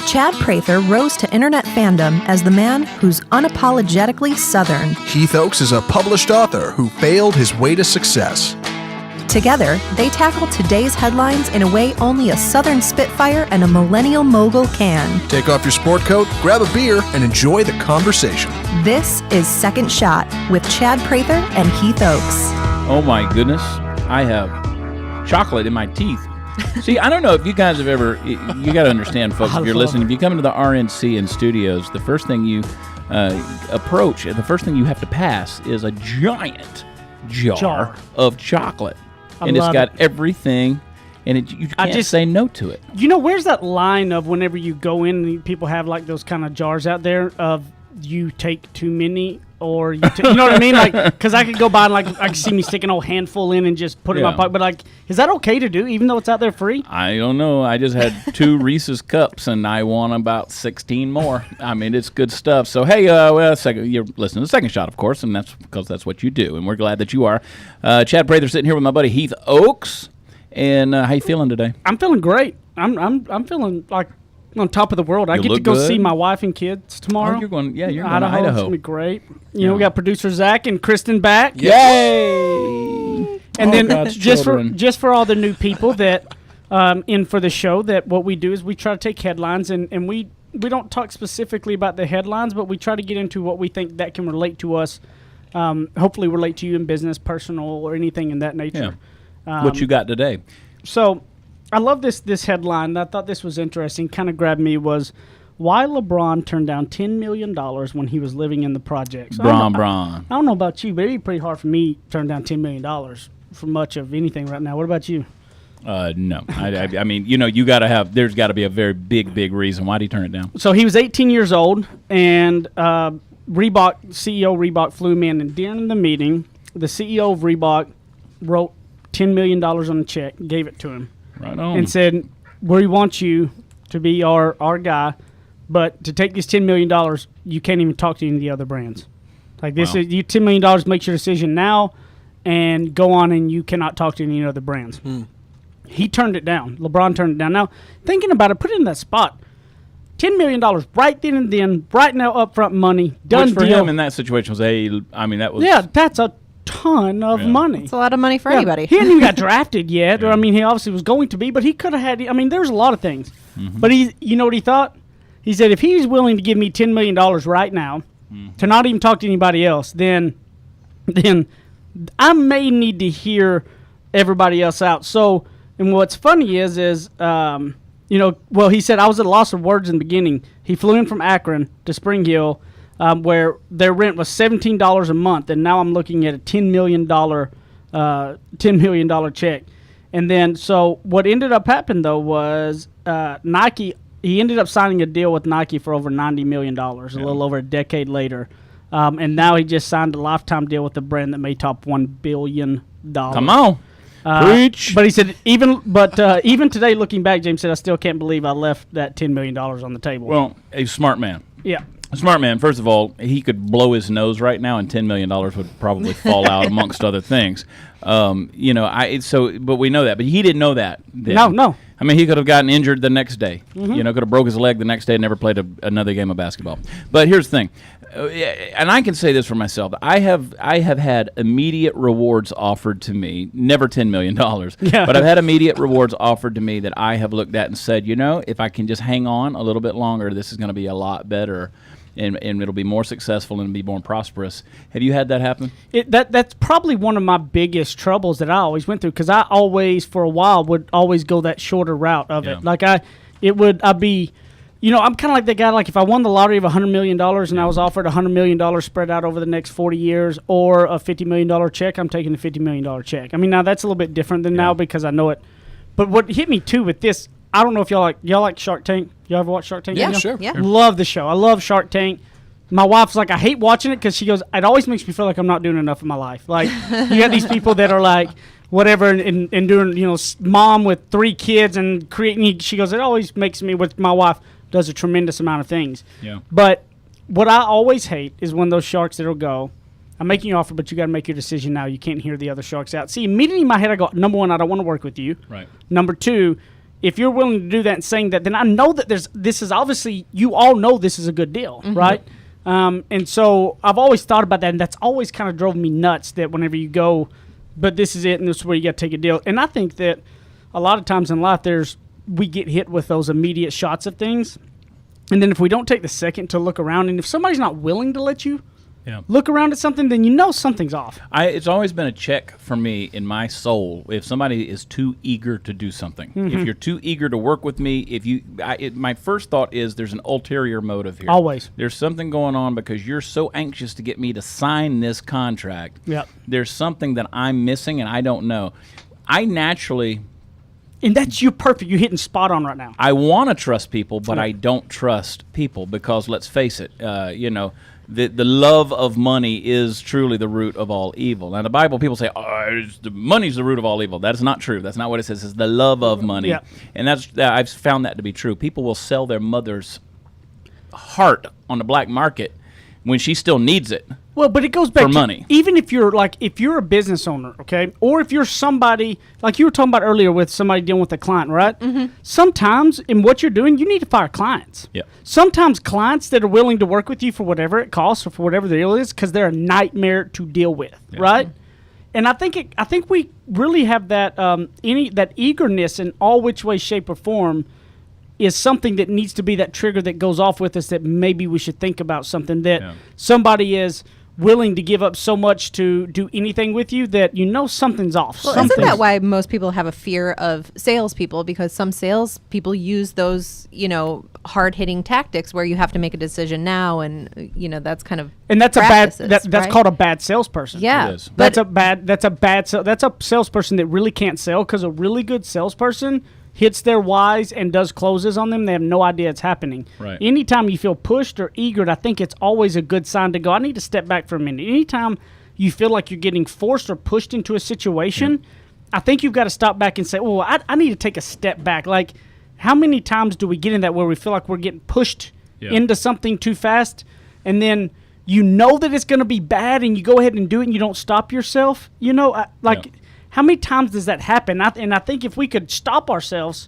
Chad Prather rose to internet fandom as the man who's unapologetically Southern. Heath Oaks is a published author who failed his way to success. Together, they tackle today's headlines in a way only a Southern Spitfire and a millennial mogul can. Take off your sport coat, grab a beer, and enjoy the conversation. This is Second Shot with Chad Prather and Heath Oaks. Oh my goodness, I have chocolate in my teeth. See, I don't know if you guys have ever, you got to understand, folks, if you're listening, if you come into the RNC in studios, the first thing you approach, the first thing you have to pass is a giant jar of chocolate. And it's got everything, and you can't just say no to it. You know, where's that line of whenever you go in and people have like those kind of jars out there of you take too many or you know what I mean? Like, because I could go by and like I could see me stick an old handful in and just put it in my pocket. But like, is that okay to do even though it's out there free? I don't know. I just had 2 Reese's cups and I want about 16 more. I mean, it's good stuff. So hey, you're listening to Second Shot, of course, and that's because that's what you do, and we're glad that you are. Chad Prather sitting here with my buddy Heath Oaks, and how you feeling today? I'm feeling great. I'm feeling like on top of the world. I get to go see my wife and kids tomorrow. Oh, you're going to Idaho. It's going to be great. You know, we got producer Zach and Kristen back. Yay! And then just for all the new people that in for the show, that what we do is we try to take headlines and we don't talk specifically about the headlines, but we try to get into what we think that can relate to us, hopefully relate to you in business, personal, or anything in that nature. Yeah. What you got today? So I love this headline. I thought this was interesting. Kind of grabbed me was why LeBron turned down $10 million when he was living in the projects. Bron. I don't know about you, but it'd be pretty hard for me to turn down $10 million for much of anything right now. What about you? No. I mean, you know, there's got to be a very big reason. Why did he turn it down? So he was 18 years old, and CEO Reebok flew him in, and during the meeting, the CEO of Reebok wrote $10 million on the check, gave it to him. Right on. And said, we want you to be our guy, but to take this $10 million, you can't even talk to any of the other brands. Like this is you $10 million makes your decision now and go on, and you cannot talk to any other brands. He turned it down. LeBron turned it down. Now, thinking about it, put it in that spot. $10 million right then and then, right now, upfront money, done Which for deal. him in that situation was that's a ton of money. It's a lot of money for anybody. He hadn't even got drafted yet. Or, I mean, he obviously was going to be, but he could have had. I mean, there's a lot of things. But you know what he thought? He said, if he's willing to give me $10 million right now to not even talk to anybody else, then I may need to hear everybody else out. So, and what's funny is he said, I was at a loss of words in the beginning. He flew in from Akron to Spring Hill, where their rent was $17 a month, and now I'm looking at a $10 million check. And then, so what ended up happening, though, was Nike, he ended up signing a deal with Nike for over $90 million, a little over a decade later. And now he just signed a lifetime deal with a brand that may top $1 billion. Come on. Preach. But he said, even today, looking back, James said, I still can't believe I left that $10 million on the table. Well, a smart man. Yeah. A smart man, first of all, he could blow his nose right now, and $10 million would probably fall out amongst other things. But we know that. But he didn't know that then. No. I mean, he could have gotten injured the next day. Could have broke his leg the next day and never played another game of basketball. But here's the thing, and I can say this for myself. I have had immediate rewards offered to me, never $10 million, but I've had immediate rewards offered to me that I have looked at and said, if I can just hang on a little bit longer, this is going to be a lot better. And it'll be more successful and be more prosperous. Have you had that happen? That's probably one of my biggest troubles that I always went through, because I always, for a while, would always go that shorter route of it. Like I'm kind of like that guy. Like if I won the lottery of $100 million and I was offered $100 million spread out over the next 40 years, or a $50 million check, I'm taking the $50 million check. I mean, now that's a little bit different than now because I know it. But what hit me too with this, I don't know if y'all like Shark Tank. Y'all ever watch Shark Tank? Yeah, sure. Yeah. Love the show. I love Shark Tank. My wife's like, I hate watching it because she goes, it always makes me feel like I'm not doing enough in my life. Like, you got these people that are like, whatever, and doing, mom with 3 kids and creating, she goes, it always makes me, with my wife, does a tremendous amount of things. Yeah. But what I always hate is when those sharks that'll go, I'm making you an offer, but you got to make your decision now. You can't hear the other sharks out. See, immediately in my head, I go, number one, I don't want to work with you. Right. Number two, if you're willing to do that and saying that, then I know that this is obviously, you all know this is a good deal, right? And so I've always thought about that, and that's always kind of drove me nuts that whenever you go, but this is it, and this is where you got to take a deal. And I think that a lot of times in life, we get hit with those immediate shots of things, and then if we don't take the second to look around, and if somebody's not willing to let you look around at something, then you know something's off. It's always been a check for me in my soul if somebody is too eager to do something. If you're too eager to work with me, my first thought is there's an ulterior motive here. Always. There's something going on because you're so anxious to get me to sign this contract. Yep. There's something that I'm missing and I don't know. I naturally... And that's you perfect. You're hitting spot on right now. I want to trust people, but I don't trust people because, let's face it, the love of money is truly the root of all evil. Now, the Bible, people say, the money's the root of all evil. That is not true. That's not what it says. It's the love of money. Yeah. And I've found that to be true. People will sell their mother's heart on the black market when she still needs it. Well, but it goes back for to money. Even if you're a business owner, okay, or if you're somebody like you were talking about earlier with somebody dealing with a client, right? Sometimes in what you're doing, you need to fire clients. Yeah. Sometimes clients that are willing to work with you for whatever it costs or for whatever the deal is, because they're a nightmare to deal with, right? And I think we really have that that eagerness in all which way, shape, or form is something that needs to be that trigger that goes off with us that maybe we should think about something that somebody is willing to give up so much to do anything with you that you know something's off. Well, isn't that why most people have a fear of salespeople? Because some salespeople use those, hard-hitting tactics where you have to make a decision now, and that's kind of that's that's right? Called a bad salesperson. Yeah, It is. That's a salesperson that really can't sell, because a really good salesperson hits their whys and does closes on them. They have no idea it's happening. Right. Anytime you feel pushed or eager, I think it's always a good sign to go, I need to step back for a minute. Anytime you feel like you're getting forced or pushed into a situation, I think you've got to stop back and say, well, I need to take a step back. Like, how many times do we get in that where we feel like we're getting pushed into something too fast, and then you know that it's going to be bad and you go ahead and do it and you don't stop yourself? How many times does that happen? And I think if we could stop ourselves,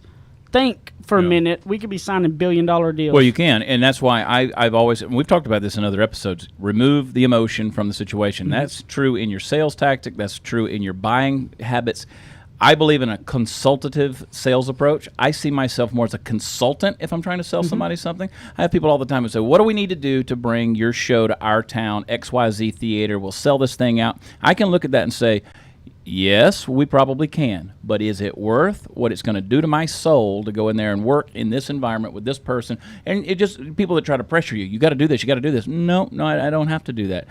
think for a minute, we could be signing billion-dollar deals. Well, you can, and that's why I've always, and we've talked about this in other episodes, remove the emotion from the situation. That's true in your sales tactic. That's true in your buying habits. I believe in a consultative sales approach. I see myself more as a consultant if I'm trying to sell somebody something. I have people all the time who say, what do we need to do to bring your show to our town, XYZ Theater? We'll sell this thing out. I can look at that and say, yes, we probably can, but is it worth what it's going to do to my soul to go in there and work in this environment with this person? And it just, people that try to pressure you, you got to do this, you got to do this. No, I don't have to do that.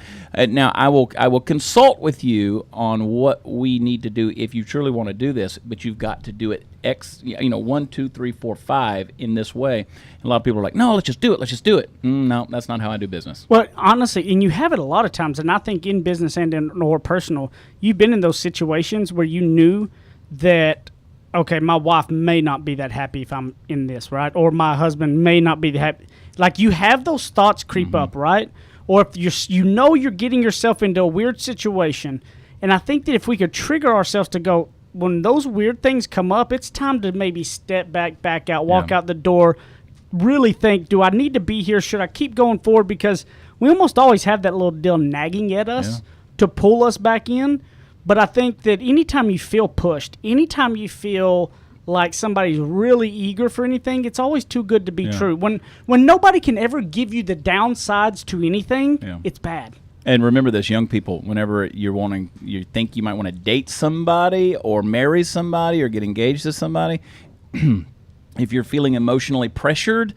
Now, I will consult with you on what we need to do if you truly want to do this, but you've got to do it 1, 2, 3, 4, 5 in this way. And a lot of people are like, no, let's just do it. No, that's not how I do business. Well, honestly, and you have it a lot of times, and I think in business and or personal, you've been in those situations where you knew that, okay, my wife may not be that happy if I'm in this, right? Or my husband may not be that happy. Like, you have those thoughts creep up, right? Or if you're getting yourself into a weird situation, and I think that if we could trigger ourselves to go, when those weird things come up, it's time to maybe step back out, walk out the door, really think, do I need to be here? Should I keep going forward? Because we almost always have that little deal nagging at us to pull us back in. But I think that anytime you feel pushed, anytime you feel like somebody's really eager for anything, it's always too good to be true. When nobody can ever give you the downsides to anything, it's bad. And remember this, young people, whenever you think you might want to date somebody or marry somebody or get engaged to somebody, if you're feeling emotionally pressured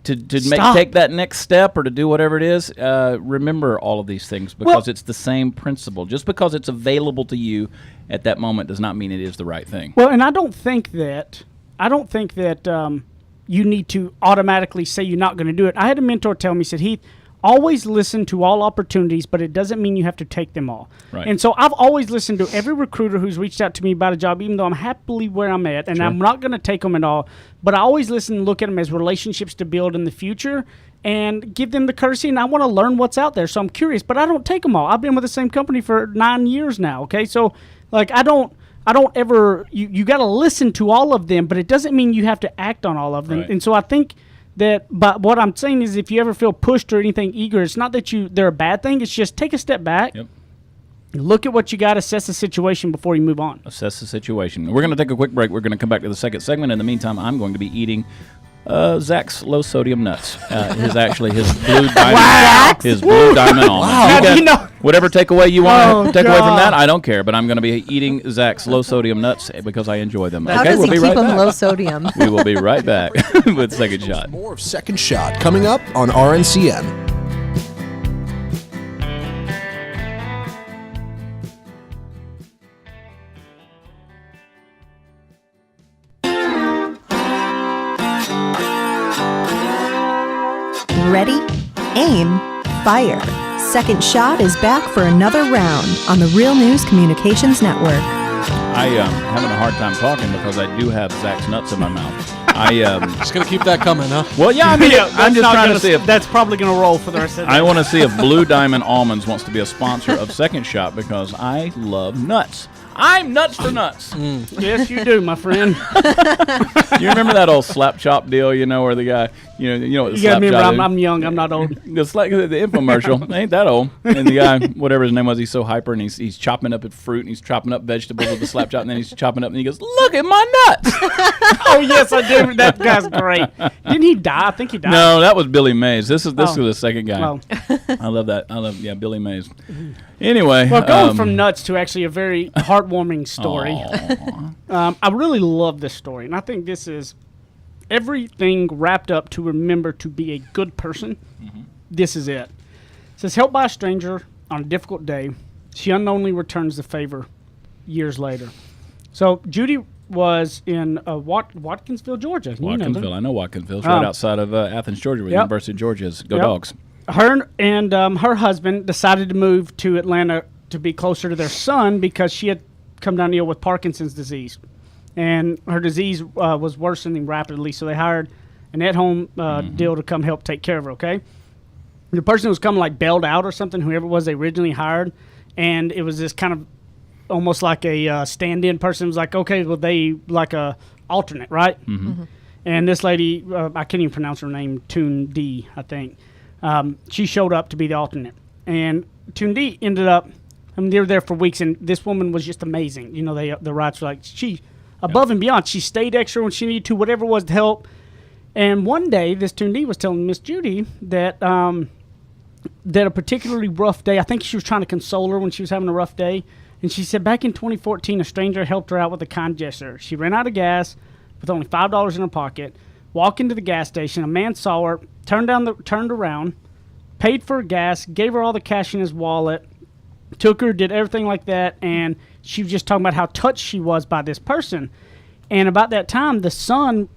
to take that next step or to do whatever it is, remember all of these things, because it's the same principle. Just because it's available to you at that moment does not mean it is the right thing. Well, and I don't think that you need to automatically say you're not going to do it. I had a mentor tell me, he said, Heath, always listen to all opportunities, but it doesn't mean you have to take them all. Right. And so I've always listened to every recruiter who's reached out to me about a job, even though I'm happily where I'm at, and I'm not going to take them at all. But I always listen and look at them as relationships to build in the future and give them the courtesy, and I want to learn what's out there. So I'm curious, but I don't take them all. I've been with the same company for 9 years now, okay? So, like, I don't I don't ever, you got to listen to all of them, but it doesn't mean you have to act on all of them. Right. And so I think that, but what I'm saying is if you ever feel pushed or anything eager, it's not that they're a bad thing. It's just take a step back. Yep. Look at what you got, assess the situation before you move on. Assess the situation. We're going to take a quick break. We're going to come back to the second segment. In the meantime, I'm going to be eating Zach's low sodium nuts. His blue diamond, his blue diamond almond. You got whatever takeaway you want to take away from that, I don't care. But I'm going to be eating Zach's low sodium nuts because I enjoy them. How okay, does we'll he be keep right them back. low sodium? We will be right back with Second Shot. More of Second Shot coming up on RNCN. Ready, aim, fire. Second Shot is back for another round on the Real News Communications Network. I am having a hard time talking because I do have Zach's nuts in my mouth. Just gonna keep that coming, huh? Well, yeah, I mean, I'm just trying to see if that's probably going to roll for the rest of the day. I want to see if Blue Diamond Almonds wants to be a sponsor of Second Shot because I love nuts. I'm nuts for nuts. Yes, you do, my friend. You remember that old slap chop deal? Where the guy, you know what the You got slap to remember, chop is? I'm young. I'm not old. The infomercial ain't that old, and the guy, whatever his name was, he's so hyper, and he's chopping up fruit, and he's chopping up vegetables with the slap chop, and then he's chopping up, and he goes, "Look at my nuts!" Oh yes, I do. That guy's great. Didn't he die? I think he died. No, that was Billy Mays. This was the second guy. Oh. I love that. Billy Mays. Anyway, Well, going from nuts to actually a very heartwarming story. I really love this story, and I think this is everything wrapped up to remember to be a good person. Mm-hmm. This is it. It says, helped by a stranger on a difficult day, she unknowingly returns the favor years later. So Judy was in Watkinsville, Georgia. Watkinsville. I know Watkinsville. It's right outside of Athens, Georgia, where the University of Georgia is. Go Dogs. Her and her husband decided to move to Atlanta to be closer to their son because she had come down ill with Parkinson's disease. And her disease was worsening rapidly, so they hired an at-home deal to come help take care of her, okay? The person was coming like bailed out or something, whoever it was they originally hired, and it was this kind of almost like a stand-in person. It was like, okay, well, they like a alternate, right? Mm-hmm. Mm-hmm. And this lady, I can't even pronounce her name, Toon D, I think. She showed up to be the alternate. And Toon D ended up, they were there for weeks, and this woman was just amazing. The rights were like, she, above and beyond, she stayed extra when she needed to, whatever it was to help. And one day, this Toon D was telling Miss Judy that that a particularly rough day, I think she was trying to console her when she was having a rough day, and she said back in 2014, a stranger helped her out with a kind gesture. She ran out of gas with only $5 in her pocket, walked into the gas station, a man saw her, turned around, paid for her gas, gave her all the cash in his wallet, took her, did everything like that, and she was just talking about how touched she was by this person. And about that time, the son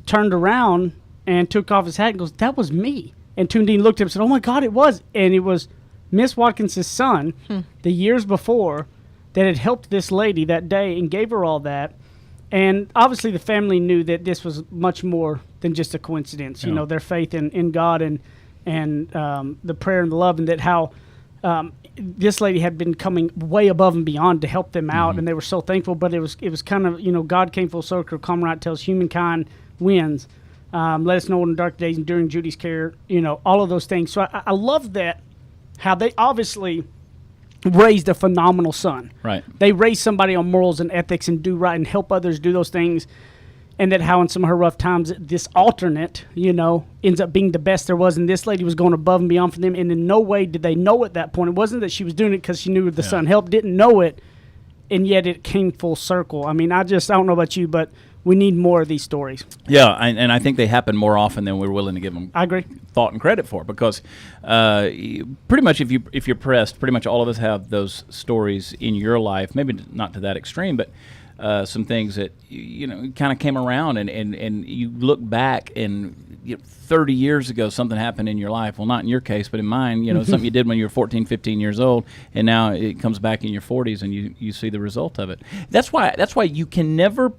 turned around and took off his hat and goes, "That was me." And Toondine looked at him and said, "Oh my God, it was." And it was Miss Watkins' son, the years before, that had helped this lady that day and gave her all that. And obviously the family knew that this was much more than just a coincidence. You know, their faith in God and the prayer and the love, and that how this lady had been coming way above and beyond to help them out, and they were so thankful. But it was kind of, God came full circle. Comrade tells humankind wins. Let us know in the dark days and during Judy's care, all of those things. So I love that, how they obviously raised a phenomenal son. Right. They raised somebody on morals and ethics and do right and help others do those things. And that how in some of her rough times, this alternate, ends up being the best there was. And this lady was going above and beyond for them. And in no way did they know at that point. It wasn't that she was doing it because she knew the son helped, didn't know it. And yet it came full circle. I mean, I don't know about you, but we need more of these stories. Yeah, and I think they happen more often than we're willing to give them I agree. thought and credit for, because pretty much if you're pressed, pretty much all of us have those stories in your life, maybe not to that extreme, but some things that kind of came around and you look back and 30 years ago something happened in your life. Well, not in your case, but in mine, something you did when you were 14, 15 years old, and now it comes back in your 40s and you see the result of it. That's why you can never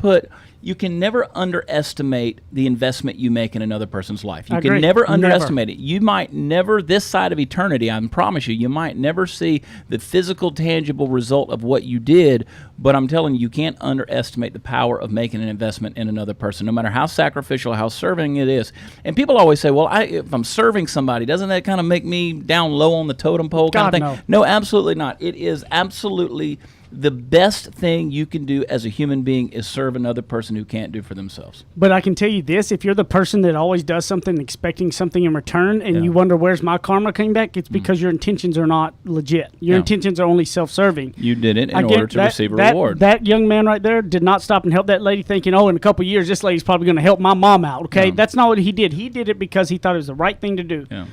underestimate the investment you make in another person's life. You can never underestimate it. You might never, this side of eternity, I promise you might never see the physical, tangible result of what you did, but I'm telling you, you can't underestimate the power of making an investment in another person, no matter how sacrificial, how serving it is. And people always say, well, if I'm serving somebody, doesn't that kind of make me down low on the totem pole kind of thing? No, absolutely not. It is absolutely the best thing you can do as a human being is serve another person who can't do for themselves. But I can tell you this, if you're the person that always does something expecting something in return and you wonder where's my karma coming back, it's because your intentions are not legit. Your intentions are only self-serving. You did it in order to receive a reward. That young man right there did not stop and help that lady thinking, in a couple of years this lady's probably going to help my mom out, okay? Yeah. That's not what he did. He did it because he thought it was the right thing to do. Yeah.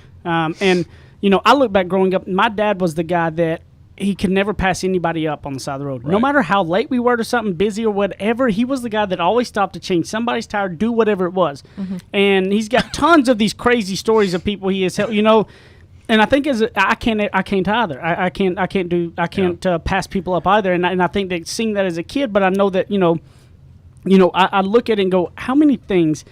And I look back growing up, my dad was the guy that he could never pass anybody up on the side of the road. Right. No matter how late we were to something, busy or whatever, he was the guy that always stopped to change somebody's tire, do whatever it was. Mm-hmm. And he's got tons of these crazy stories of people he has helped, And I think I can't either. I can't pass people up either. And I think that seeing that as a kid, but I know that I look at it and go, how many things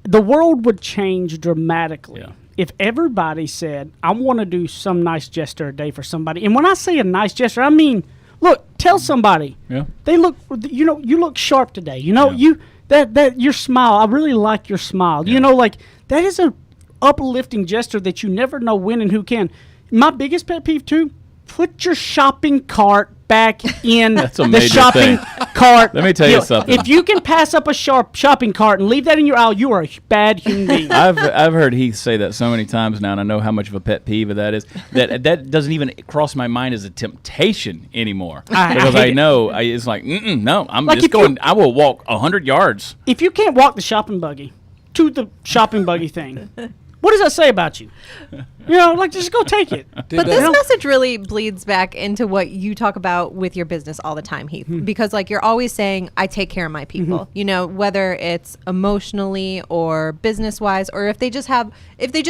the world would change dramatically if everybody said, I want to do some nice gesture a day for somebody. And when I say a nice gesture, I mean, look, tell somebody. Yeah. They look, you look sharp today. That your smile, I really like your smile. Yeah. That is a uplifting gesture that you never know when and who can. My biggest pet peeve too, put your shopping cart back in the shopping cart. Let me tell you something. If you can pass up a shopping cart and leave that in your aisle, you are a bad human being. I've heard Heath say that so many times now, and I know how much of a pet peeve that is. That doesn't even cross my mind as a temptation anymore. Because I know it's like, no, I'm just going. I will walk 100 yards. If you can't walk the shopping buggy to the shopping buggy thing, what does that say about you? Just go take it. But this message really bleeds back into what you talk about with your business all the time, Heath. Mm-hmm. Because you're always saying, I take care of my people. Mm-hmm. Whether it's emotionally or business-wise, or if they just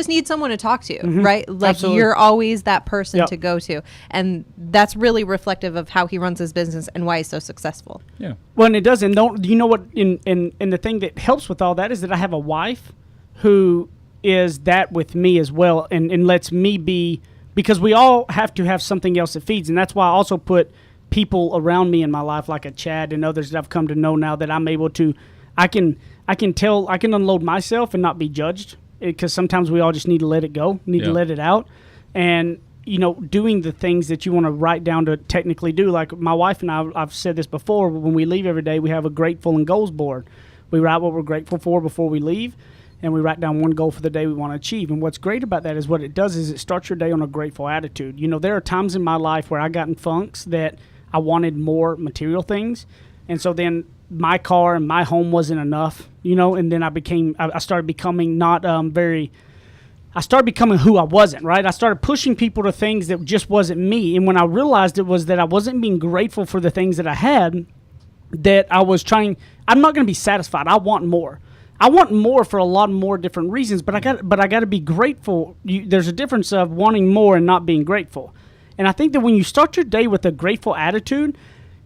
need someone to talk to, mm-hmm. right? Absolutely. You're always that person to go to. And that's really reflective of how he runs his business and why he's so successful. Yeah. Well, and it does. And you know what? And the thing that helps with all that is that I have a wife who is that with me as well and lets me be, because we all have to have something else that feeds, and that's why I also put people around me in my life like a Chad and others that I've come to know now that I'm able to, I can unload myself and not be judged, because sometimes we all just need to let it go, to let it out, and doing the things that you want to write down to technically do. Like my wife and I've said this before, when we leave every day we have a grateful and goals board. We write what we're grateful for before we leave, and we write down one goal for the day we want to achieve. And what's great about that is what it does is it starts your day on a grateful attitude. There are times in my life where I got in funks that I wanted more material things. And so then my car and my home wasn't enough, and then I started becoming I started becoming who I wasn't, right? I started pushing people to things that just wasn't me. And when I realized it was that I wasn't being grateful for the things that I had, that I'm not going to be satisfied. I want more. I want more for a lot more different reasons, but I got to be grateful. There's a difference of wanting more and not being grateful. And I think that when you start your day with a grateful attitude,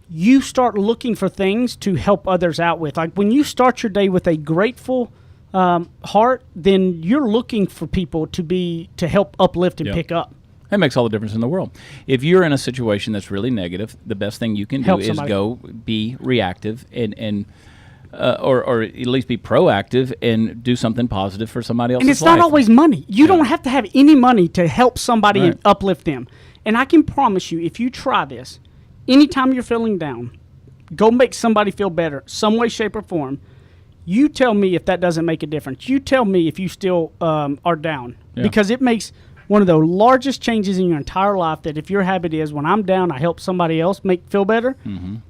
you start looking for things to help others out with. Like when you start your day with a grateful heart, then you're looking for people to help uplift and pick up. That makes all the difference in the world. If you're in a situation that's really negative, the best thing you can do is go be reactive and or at least be proactive and do something positive for somebody else's life. And it's not always money. You don't have to have any money to help somebody and uplift them. And I can promise you, if you try this, anytime you're feeling down, go make somebody feel better, some way, shape, or form. You tell me if that doesn't make a difference. You tell me if you still are down. Yeah. Because it makes one of the largest changes in your entire life, that if your habit is, when I'm down, I help somebody else feel better,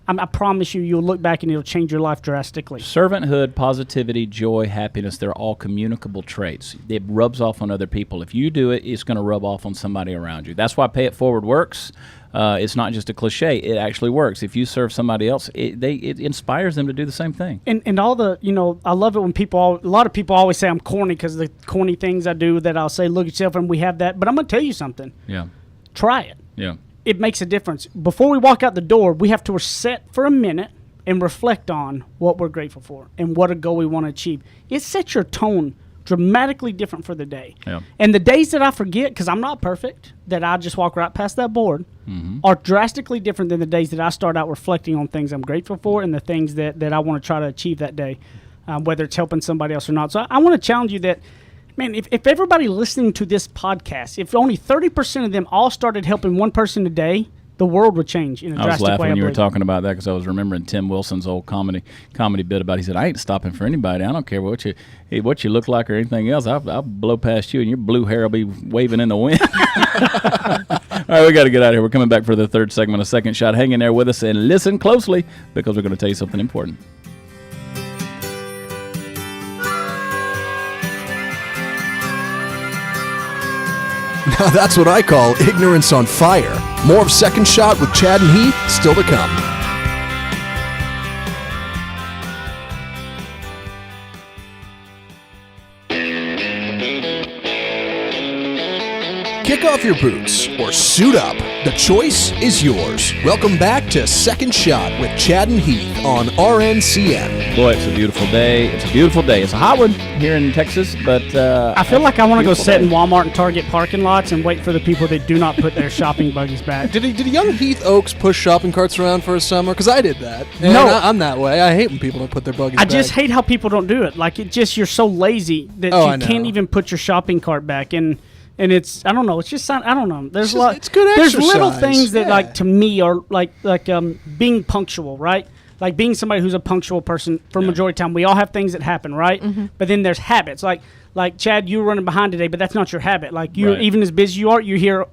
I promise you'll look back and it'll change your life drastically. Servanthood, positivity, joy, happiness, they're all communicable traits. It rubs off on other people. If you do it, it's going to rub off on somebody around you. That's why Pay It Forward works. It's not just a cliche. It actually works. If you serve somebody else, it inspires them to do the same thing. And all the, I love it when a lot of people always say I'm corny because of the corny things I do that I'll say, look at yourself, and we have that. But I'm going to tell you something. Yeah. Try it. Yeah. It makes a difference. Before we walk out the door, we have to sit for a minute and reflect on what we're grateful for and what a goal we want to achieve. It sets your tone dramatically different for the day. Yeah. And the days that I forget, because I'm not perfect, that I just walk right past that board, are drastically different than the days that I start out reflecting on things I'm grateful for and the things that I want to try to achieve that day, whether it's helping somebody else or not. So I want to challenge you that, man, if everybody listening to this podcast, if only 30% of them all started helping one person a day, the world would change in a drastic way. I was laughing when you were believe. talking about that because I was remembering Tim Wilson's old comedy bit about. He said, "I ain't stopping for anybody. I don't care what you look like or anything else. I'll blow past you, and your blue hair will be waving in the wind." All right, we got to get out of here. We're coming back for the third segment of Second Shot. Hang in there with us and listen closely because we're going to tell you something important. Now that's what I call ignorance on fire. More of Second Shot with Chad and Heath still to come. Kick off your boots or suit up. The choice is yours. Welcome back to Second Shot with Chad and Heath on RNCN. Boy, it's a beautiful day. It's a beautiful day. It's a hot one here in Texas, but I feel like I want to go sit in day. Walmart and Target parking lots and wait for the people that do not put their shopping buggies back. Did young Heath Oaks push shopping carts around for a summer? Because I did that. And No. I'm that way. I hate when people don't put their buggies I back. just hate how people don't do it. Like, you're so lazy that Oh, I you know. can't even put your shopping cart back. And it's, I don't know, it's just, I don't know. There's a lot. It's good There's little exercise. things that, Yeah. like, to me are like being punctual, right? Like being somebody who's a punctual person for majority of the time. We all have things that happen, right? But then there's habits. Like Chad, you were running behind today, but that's not your habit. Like, you're Right. even as busy as you are, you're here,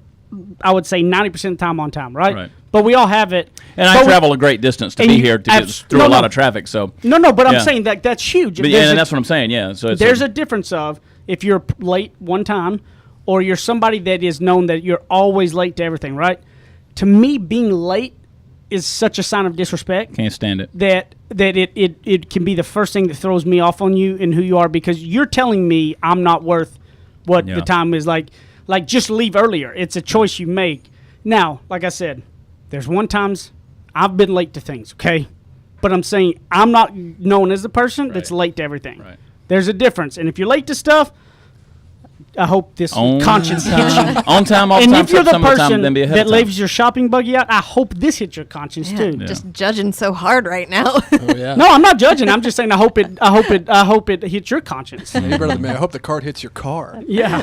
I would say 90% of the time on time, right? Right. But we all have it. And But I we- travel a great distance to and be you here to get through no, a lot no. of traffic. So, No, but I'm Yeah. saying that that's huge. but There's and a- that's what I'm saying. Yeah. So it's there's a difference of if you're late one time or you're somebody that is known that you're always late to everything, right? To me, being late is such a sign of disrespect can't stand it. that it can be the first thing that throws me off on you and who you are, because you're telling me I'm not worth what Yeah. the time is. Like just leave earlier. It's a choice you make. Now, like I said, there's times I've been late to things, okay? But I'm saying I'm not known as the person that's Right. late to everything. Right. There's a difference. And if you're late to stuff, I hope this conscience hits you. On time, off And time, if you're the some of the time, person then be ahead that of time. leaves your shopping buggy out, I hope this hits your conscience Yeah, too. just judging so hard right now. Oh, yeah. No, I'm not judging. I'm just saying I hope it hits your conscience. You're better than me. I hope the cart hits your car. Yeah.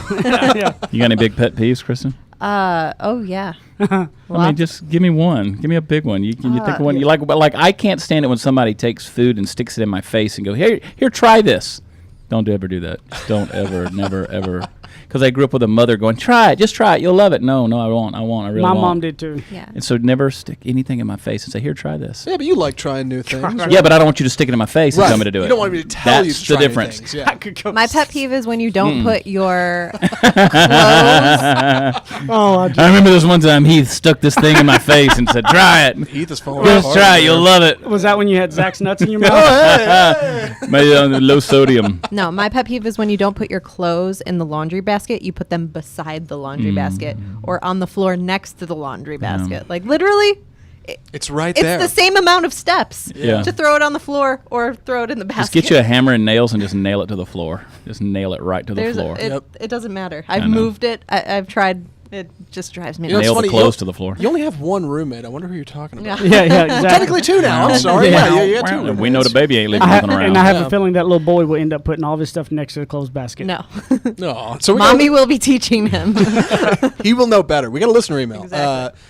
Yeah. You got any big pet peeves, Kristen? Oh yeah. I mean, just give me one. Give me a big one. You think of one you like? But like, I can't stand it when somebody takes food and sticks it in my face and go, here, try this. Don't ever do that. Don't ever, never, ever. Because I grew up with a mother going, try it, just try it, you'll love it. No, I won't. I really My won't. mom did too. Yeah. And so never stick anything in my face and say, here, try this. Yeah, but you like trying new things. Right? Yeah, but I don't want you to stick it in my face and Right. tell me to do it. You don't want me to tell you That's to the try new difference. things. Yeah. I could go. My pet peeve is when you don't put your clothes. Oh, I remember this one time Heath stuck this thing in my face and said, try it. Heath is falling Just apart try it, over you'll there. love it. was that when you had Zach's nuts in your mouth? Maybe low sodium. No, my pet peeve is when you don't put your clothes in the laundry basket. You put them beside the laundry basket or on the floor next to the laundry basket. Like literally, It's right it's there. the same amount of steps Yeah. to throw it on the floor or throw it in the basket. Just get you a hammer and nails and just nail it to the floor. Just nail it right to the floor. It doesn't matter. I've know. moved it. I've tried. It just drives me You know, nuts. it's Nail the funny, clothes to the floor. You only have one roommate. I wonder who you're talking about. Yeah. Yeah, exactly. Technically two now. I'm sorry. Yeah, you got two roommates. We know the baby ain't leaving I nothing around. and I have Yeah. a feeling that little boy will end up putting all of his stuff next to the clothes basket. No, No. So mommy will be teaching him. he will know better. We got a listener email. Exactly.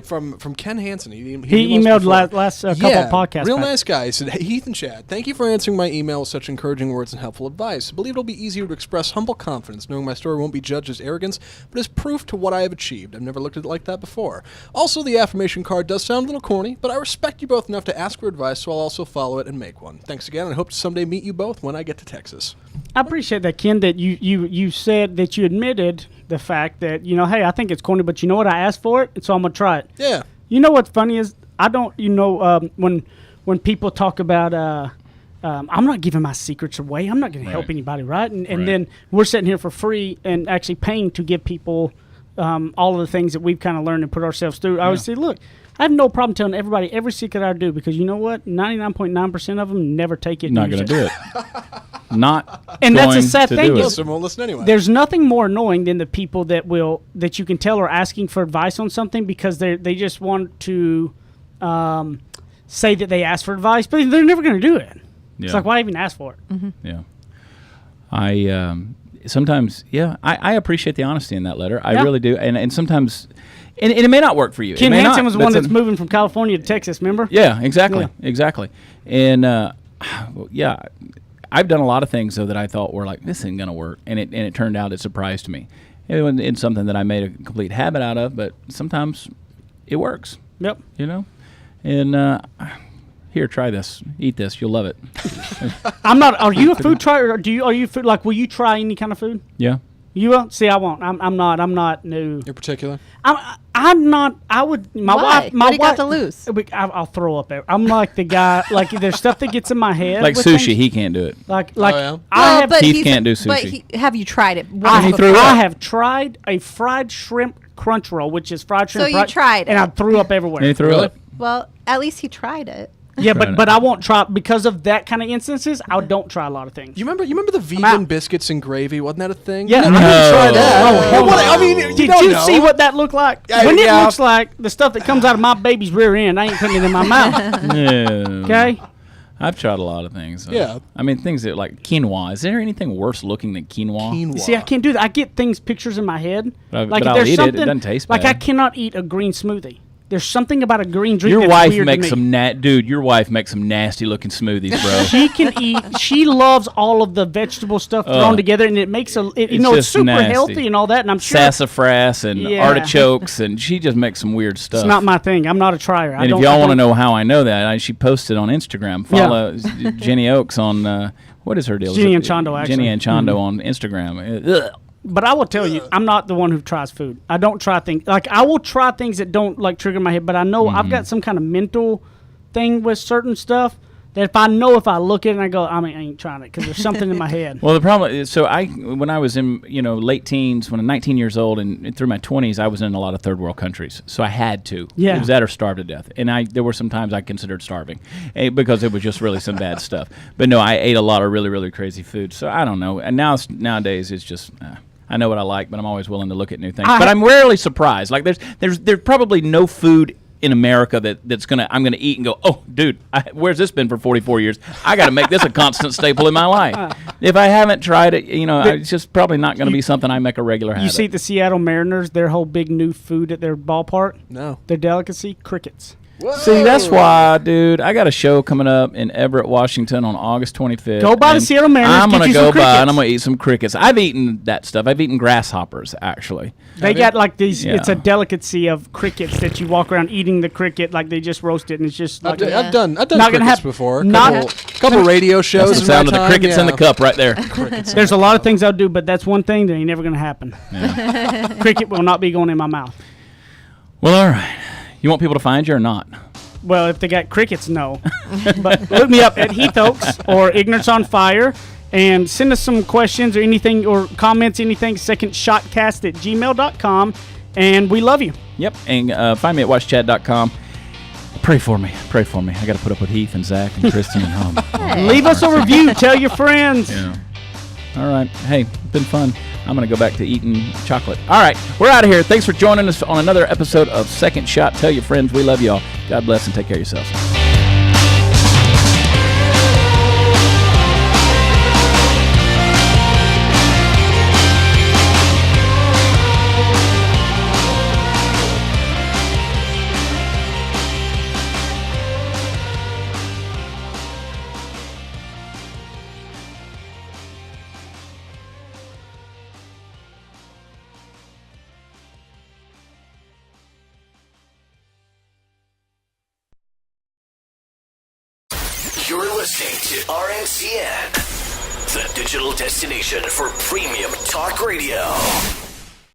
From Ken Hansen. He emailed last couple podcasts. Real back. nice guy. He said, "Hey, Heath and Chad, thank you for answering my email with such encouraging words and helpful advice. I believe it'll be easier to express humble confidence, knowing my story won't be judged as arrogance, but as proof to what I have achieved. I've never looked at it like that before. Also, the affirmation card does sound a little corny, but I respect you both enough to ask for advice, so I'll also follow it and make one. Thanks again, and I hope to someday meet you both when I get to Texas." I appreciate that, Ken, that you said that you admitted the fact that, hey, I think it's corny, but you know what? I asked for it, and so I'm going to try it. Yeah. You know what's funny is I don't, when people talk about, I'm not giving my secrets away. I'm not going to help anybody, right? And then we're sitting here for free and actually paying to give people all of the things that we've kind of learned and put ourselves through. I would say, look, I have no problem telling everybody every secret I do because you know what? 99.9% of them never take it. Not going to do it. Not and going that's a sad to thing. do it. Someone won't listen anyway. There's nothing more annoying than the people that you can tell are asking for advice on something because they just want to say that they asked for advice, but they're never going to do it. Yeah. It's like, why even ask for it? Mm-hmm. Yeah. I sometimes, I appreciate the honesty in that letter. I really do. And sometimes, and it may not work for you. Ken Hansen was the one that's moving from California to Texas, remember? Yeah, exactly. Exactly. And, I've done a lot of things, though, that I thought were like, this isn't going to work. And it turned out it surprised me. It's something that I made a complete habit out of, but sometimes it works. Yep. And here, try this. Eat this. You'll love it. I'm not. Are you a food trier? Or are you food? Like, will you try any kind of food? Yeah. You will? See, I won't. I'm not new. In particular? I'm not. I would. My Why? wife. My What do you wife. got to lose? I'll throw up. I'm like the guy. Like there's stuff that gets in my head. Like with sushi, things. he can't do it. Like yeah? I have. but Heath he's- can't do But sushi. have you tried it? I have tried a fried shrimp crunch roll, which is fried shrimp. So you tried and it. I threw up everywhere. And he threw Really? up. Well, at least he tried it. Yeah, Trying but it. I won't try because of that kind of instances. I don't try a lot of things. You remember the out. vegan biscuits and gravy? Wasn't that a thing? Yeah. I didn't try that. Oh, hell What- no. I mean, you Did don't you know. see what that looked like? Yeah, When it yeah. looks like the stuff that comes out of my baby's rear end, I ain't putting it in my mouth. Yeah. Okay? I've tried a lot of things. Yeah. I mean, things that like quinoa. Is there anything worse looking than quinoa? Quinoa. See, I can't do that. I get pictures in my head. But I'll eat it. It doesn't taste like bad. I cannot eat a green smoothie. There's something about a green drink Your that's wife weird makes to me. some your wife makes some nasty looking smoothies, bro. She can eat. She loves all of the vegetable stuff thrown together, and it makes it's just super nasty. healthy and all that. And I'm sure Sassafras and Yeah. artichokes, and she just makes some weird stuff. it's not my thing. I'm not a trier. and if y'all want to know how I know that, she posted on Instagram. Follow Jenny Oaks on what is her deal? Jenny Is it- Anchondo, actually. Jenny Anchondo on Instagram. Ugh. But I will tell you, I'm not the one who tries food. I don't try things. Like, I will try things that don't, like, trigger my head. But I know I've got some kind of mental thing with certain stuff that if I look at it and I go, I ain't trying it because there's something in my head. Well, the problem is, when I was in late teens, when I'm 19 years old, and through my 20s, I was in a lot of third world countries, so I had to. Yeah. It was that or starve to death, and there were some times I considered starving, because it was just really some bad stuff. But no, I ate a lot of really, really crazy food, so I don't know. And nowadays it's just. I know what I like, but I'm always willing to look at new things. But I'm rarely surprised. Like there's probably no food in America I'm gonna eat and go, oh, dude, where's this been for 44 years? I got to make this a constant staple in my life. If I haven't tried it, it's just probably not going to be something I make a regular habit. You see the Seattle Mariners, their whole big new food at their ballpark? No. Their delicacy? Crickets. See, that's why, dude. I got a show coming up in Everett, Washington on August 25th. Go by the and Seattle Mariners, I'm get gonna you go some by and crickets. I'm gonna eat some crickets. I've eaten that stuff. I've eaten grasshoppers, actually. They got like these. Yeah. It's a delicacy of crickets that you walk around eating the cricket like they just roast it, and it's just like I've done Not gonna crickets happen. before. Not- Couple radio shows. That's the in sound my of the time, crickets in the yeah. cup right there. There's a lot of things I'll do, but that's one thing that ain't never gonna happen. Cricket will not be going in my mouth. Well, all right. You want people to find you or not? Well, if they got crickets, no. But look me up at Heath Oaks or Ignorance on Fire and send us some questions or anything or comments, anything, secondshotcast@gmail.com. And we love you. Yep. And find me at watchchat.com. Pray for me. Pray for me. I got to put up with Heath and Zach and Kristen and Leave us a review. Tell your friends. Yeah. All right. Hey, it's been fun. I'm going to go back to eating chocolate. All right. We're out of here. Thanks for joining us on another episode of Second Shot. Tell your friends we love y'all. God bless and take care of yourselves. You're listening to RNCN, the digital destination for premium talk radio.